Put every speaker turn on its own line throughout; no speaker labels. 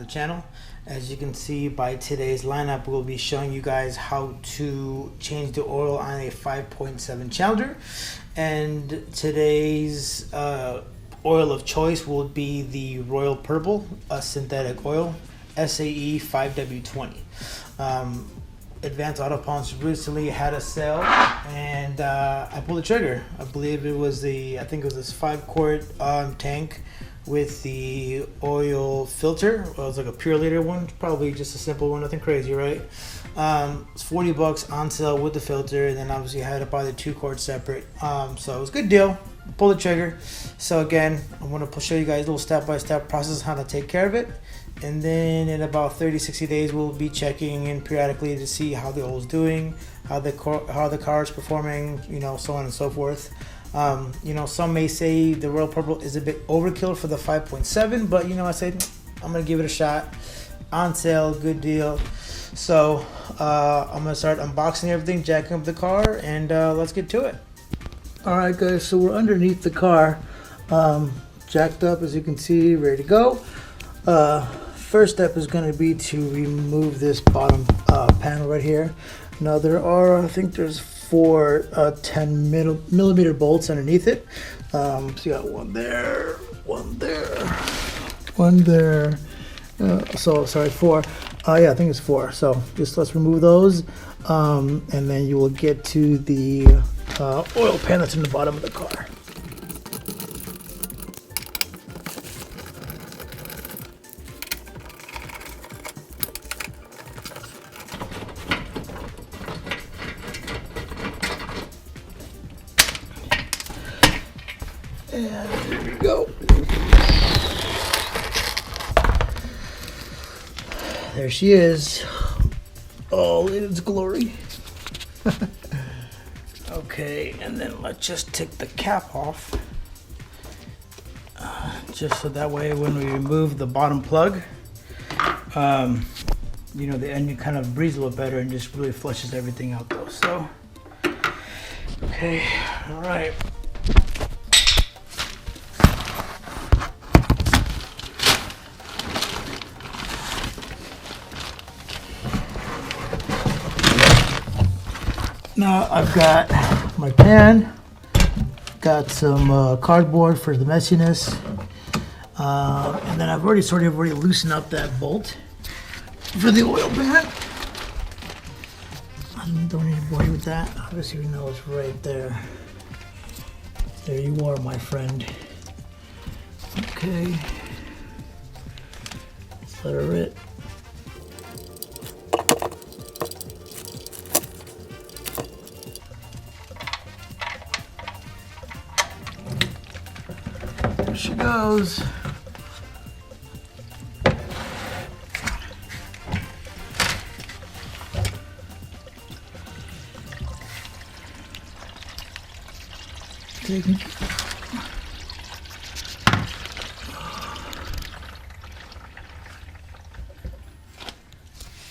the channel. As you can see by today's lineup, we'll be showing you guys how to change the oil on a 5.7 Challenger. And today's oil of choice will be the Royal Purple, a synthetic oil, SAE 5W20. Advanced Auto Parts recently had a sale, and I pulled the trigger. I believe it was I think it was this 5-quart tank with the oil filter. Well, it was like a pure liter one, probably just a simple one, nothing crazy, right? It's $40 on sale with the filter, and then obviously I had to buy the 2-quart separate. So it was a good deal. Pull the trigger. So again, I'm going to show you guys a little step-by-step process how to take care of it. And then in about 30-60 days, we'll be checking in periodically to see how the oil is doing, how the car is performing, you know, so on and so forth. You know, some may say the Royal Purple is a bit overkill for the 5.7, but you know, I said I'm gonna give it a shot. On sale, good deal. So I'm gonna start unboxing everything, jacking up the car, and let's get to it. All right, guys. So we're underneath the car, jacked up, as you can see, ready to go. First step is going to be to remove this bottom panel right here. Now there are, I think there's 4 10mm bolts underneath it. So you got one there, one there, one there. So sorry, 4. Yeah, I think it's 4. So just let's remove those, and then you will get to the oil pan that's in the bottom of the car. And there we go. There she is, all in its glory. Okay, and then let's just take the cap off, just so that way when we remove the bottom plug, you know, the engine kind of breathes a little better and just really flushes everything out though. So, okay, all right. Now I've got my pan, got some cardboard for the messiness, and then I've already loosened up that bolt for the oil pan. I don't need to bore you with that. Obviously we know it's right there. There you are, my friend. Okay, let's let her rip. There she goes.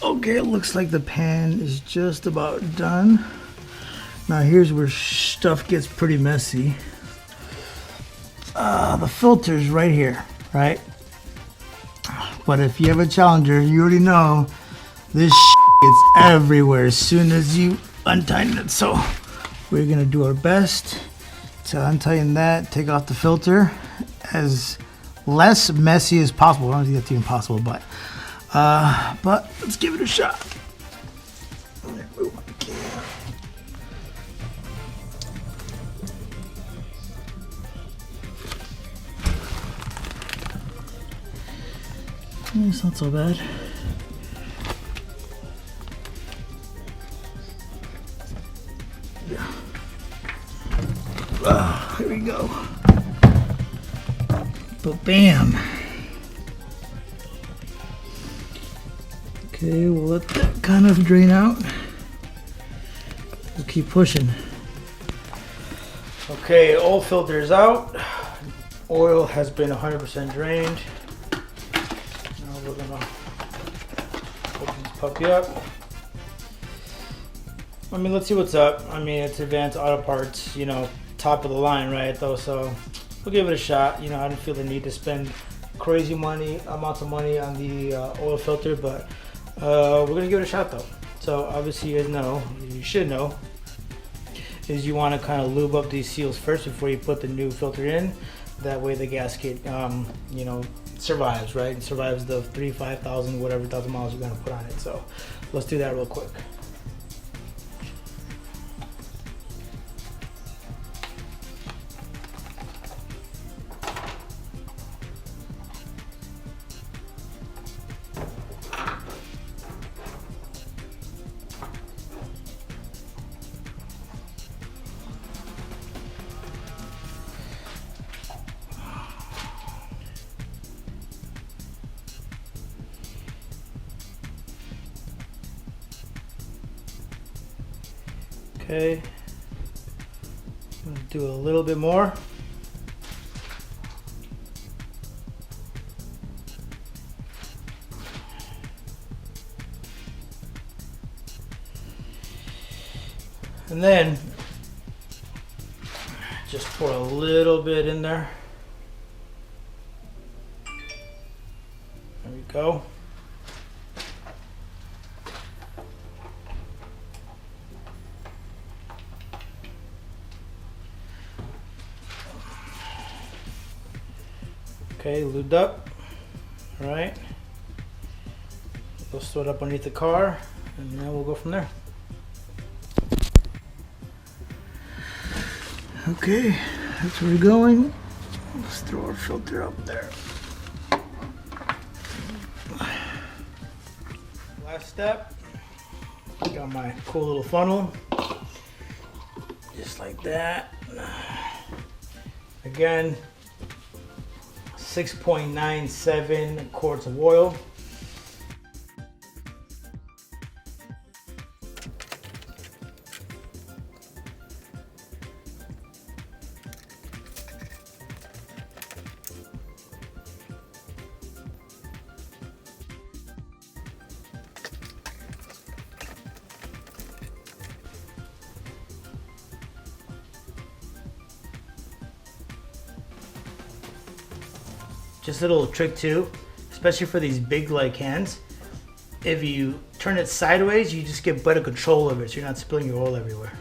Okay, it looks like the pan is just about done. Now here's where stuff gets pretty messy. The filter's right here, right? But if you have a Challenger, you already know this gets everywhere as soon as you untighten it. So we're gonna do our best to untighten that, take off the filter as less messy as possible. I don't think that's even possible, but let's give it a shot. It's not so bad. Yeah. Here we go. But bam. Okay, we'll let that kind of drain out. We'll keep pushing. Okay, oil filter is out. Oil has been 100% drained. We're gonna open this puppy up. I mean, let's see what's up. I mean, it's Advanced Auto Parts, you know, top of the line, right? Though, so we'll give it a shot. You know, I didn't feel the need to spend crazy amounts of money on the oil filter, but we're gonna give it a shot though. So obviously you should know, is you want to kind of lube up these seals first before you put the new filter in. That way the gasket, survives, right? It survives the 5,000, whatever thousand miles you're gonna put on it. So let's do that real quick. Okay, I'm gonna do a little bit more. And then just pour a little bit in there. There we go. Okay, lubed up. All right. We'll throw it up underneath the car, and then we'll go from there. Okay, that's where we're going. Let's throw our filter up there. Last step. Got my cool little funnel. Just like that. Again, 6.97 quarts of oil. Just a little trick too, especially for these big like cans. If you turn it sideways, you just get better control of it, so you're not spilling your oil everywhere.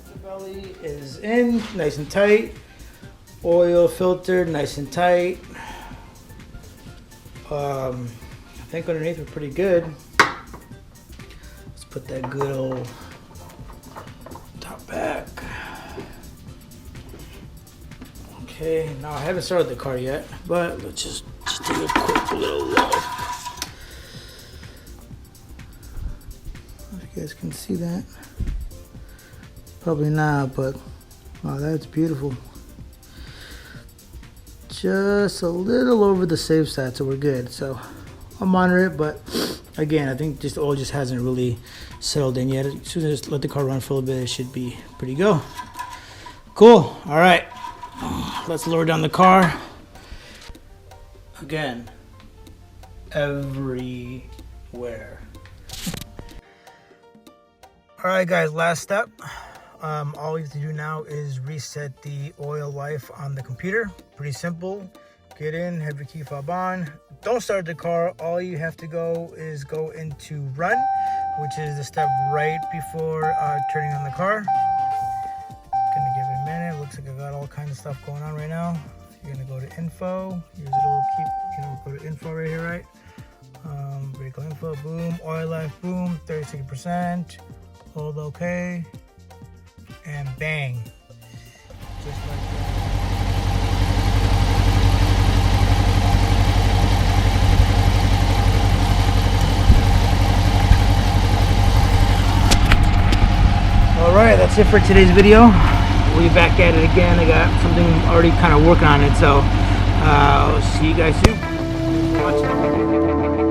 The belly is in, nice and tight. Oil filtered, nice and tight. I think underneath we're pretty good. Let's put that good old top back. Okay, now I haven't started the car yet, but let's just take a quick little look. If you guys can see that. Probably not, but wow, that's beautiful. Just a little over the safe side, so we're good. So I'll monitor it, but again, I think just the oil just hasn't really settled in yet. As soon as I just let the car run for a little bit, it should be pretty go. Cool. All right, let's lower down the car. Again, everywhere. All right, guys, last step. All we have to do now is reset the oil life on the computer. Pretty simple. Get in, have your key fob on. Don't start the car. All you have to go is go into run, which is the step right before turning on the car. Gonna give it a minute. Looks like I got all kinds of stuff going on right now. You're gonna go to info. Here's a little go to info right here, right? Vehicle info, boom. Oil life, boom. 36%. Hold OK. And bang. Just like that. Alright, that's it for today's video. We'll be back at it again. I got something already kind of working on it, so see you guys soon. Thanks for watching.